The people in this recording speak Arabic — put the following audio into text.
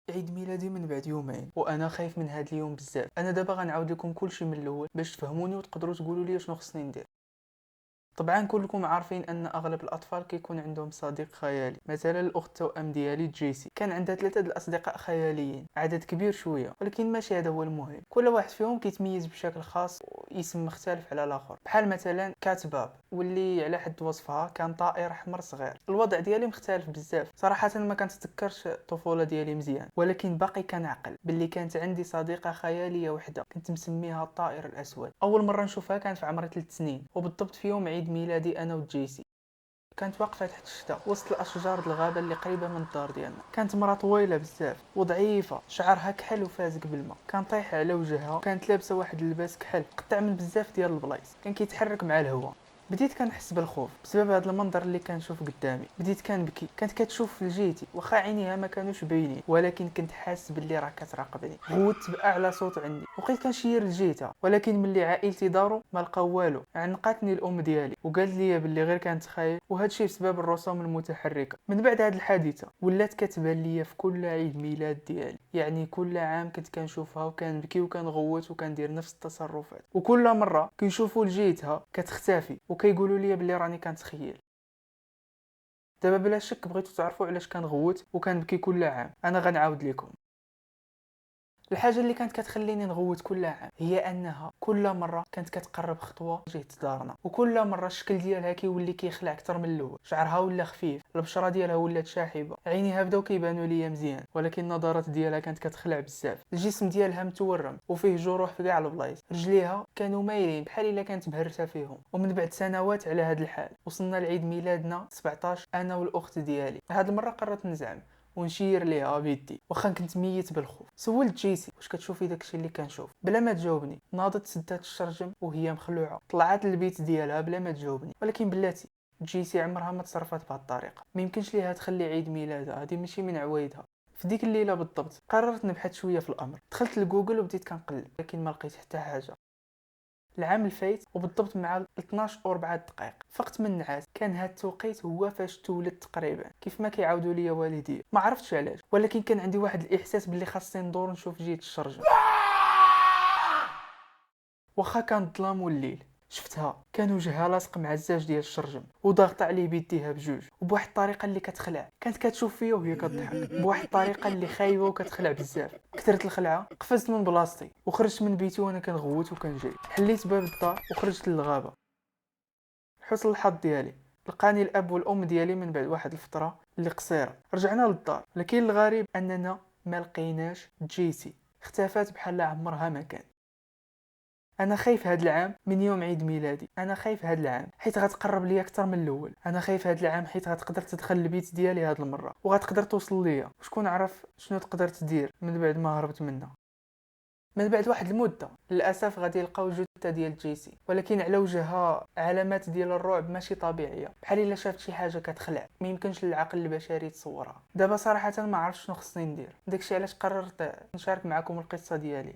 عيد ميلادي من بعد يومين وانا خايف من هذا اليوم بزاف. انا دابا غنعاود لكم كلشي من الاول باش تفهموني وتقدروا تقولوا لي شنو خصني ندير. طبعا كلكم عارفين ان اغلب الاطفال كيكون عندهم صديق خيالي. مثلا الاخت التوأم ديالي جيسي كان عندها ثلاثه الاصدقاء خياليين، عدد كبير شويه ولكن ماشي هذا هو المهم. كل واحد فيهم كيتميز بشكل خاص واسم مختلف على الاخر. بحال مثلا كات باب واللي على حد وصفها كان طائر احمر صغير. الوضع ديالي مختلف بزاف صراحه، ما كنتذكرش الطفوله ديالي مزيان، ولكن باقي كنعقل باللي كانت عندي صديقه خياليه وحده كنت مسميها الطائر الاسود. اول مره نشوفها كانت في عمر 3 سنين وبالضبط في يوم عيد ميلادي انا وجيسي. كانت واقفه تحت الشتاء وسط الاشجار د الغابه اللي قريبه من الدار ديالنا. كانت مرا طويله بزاف وضعيفه، شعرها كحل وفازق بالماء، كان طايح على وجهها وكانت لابسه واحد اللباس كحل قطع من بزاف ديال البلايص، كان كيتحرك مع الهواء. بديت كنحس بالخوف بسبب هذا المنظر اللي كنشوف قدامي. بديت كنبكي، كانت كتشوف في لجيتي واخا عينيها ما كانوش باينين، ولكن كنت حاسس باللي راه كتراقبني. غوت باعلى صوت عندي وبقيت كنشير لجيتها، ولكن ملي عائلتي داروا ما لقاو والو. عنقاتني الام ديالي وقالت لي باللي غير كانت خايف، وهذا الشيء بسبب الرسوم المتحركه. من بعد هذه الحادثه ولات كتبان لي في كل عيد ميلاد ديالي، يعني كل عام كنت كنشوفها وكنبكي وكنغوت وكندير نفس التصرفات، وكل مره كنشوفوا لجيتها كتختفي وكيقولوا لي بلي راني كنتخيل. دابا بلا شك بغيتو تعرفوا علاش كنغوت وكنبكي كل عام. انا غنعاود لكم. الحاجه اللي كانت كتخليني نغوت كل عام هي انها كل مره كانت كتقرب خطوه جهه دارنا، وكل مره الشكل ديالها كيولي كيخلع اكثر من الاول. شعرها ولا خفيف، البشره ديالها ولات شاحبه، عينيها بداو كيبانوا ليا مزيان ولكن النظرات ديالها كانت كتخلع بزاف. الجسم ديالها متورم وفيه جروح في كاع البلايص. رجليها كانوا مايلين بحال الا كانت مهرسه فيهم. ومن بعد سنوات على هذا الحال وصلنا لعيد ميلادنا 17 انا والاخت ديالي. هذه المره قررت نزعم ونشير ليها بيدي واخا كنت ميت بالخوف. سولت جيسي واش كتشوفي داكشي اللي كنشوف. بلا ما تجاوبني ناضت سدات الشرجم وهي مخلوعه، طلعت للبيت ديالها بلا ما تجاوبني. ولكن بلاتي جيسي عمرها ما تصرفت بهذه الطريقه، ما يمكنش ليها تخلي عيد ميلادها، هذه ماشي من عوايدها. في ديك الليله بالضبط قررت نبحث شويه في الامر. دخلت لجوجل وبديت كنقلب لكن ما لقيت حتى حاجه. العام الفايت وبالضبط مع 12 و 4 دقائق فقت من النعاس كان هاد التوقيت هو فاش تولدت تقريبا، كيف ما كيعاودوا لي والدي. ما عرفتش علاش ولكن كان عندي واحد الاحساس باللي خاصني ندور نشوف جهه الشرجم. واخا كان الظلام والليل شفتها، كان وجهها لاصق مع الزاج ديال الشرجم وضاغطه عليه بيديها بجوج وبواحد الطريقه اللي كتخلع. كانت كتشوف فيا وهي كتضحك بواحد الطريقه اللي خايبه وكتخلع بزاف. كثرت الخلعه، قفزت من بلاصتي وخرجت من بيتي وانا كنغوت وكنجري. حليت باب الدار وخرجت للغابه. حسن الحظ ديالي لقاني الاب والام ديالي من بعد واحد الفتره اللي قصيره. رجعنا للدار لكن الغريب اننا ما لقيناش جيسي، اختفت بحال عمرها ما كان. انا خايف هاد العام من يوم عيد ميلادي. انا خايف هاد العام حيت غتقرب ليا اكثر من الاول. انا خايف هاد العام حيت غتقدر تدخل البيت ديالي هاد المره وغتقدر توصل ليا، وشكون عرف شنو تقدر تدير من بعد ما هربت منها. من بعد واحد المده للاسف غادي يلقاو جثه ديال جيسي، ولكن على وجهها علامات ديال الرعب ماشي طبيعيه، بحال الا شافت شي حاجه كتخلع ما يمكنش للعقل البشري يتصورها. دابا صراحه ما عرفتش شنو خصني ندير، داكشي علاش قررت نشارك معكم القصه ديالي.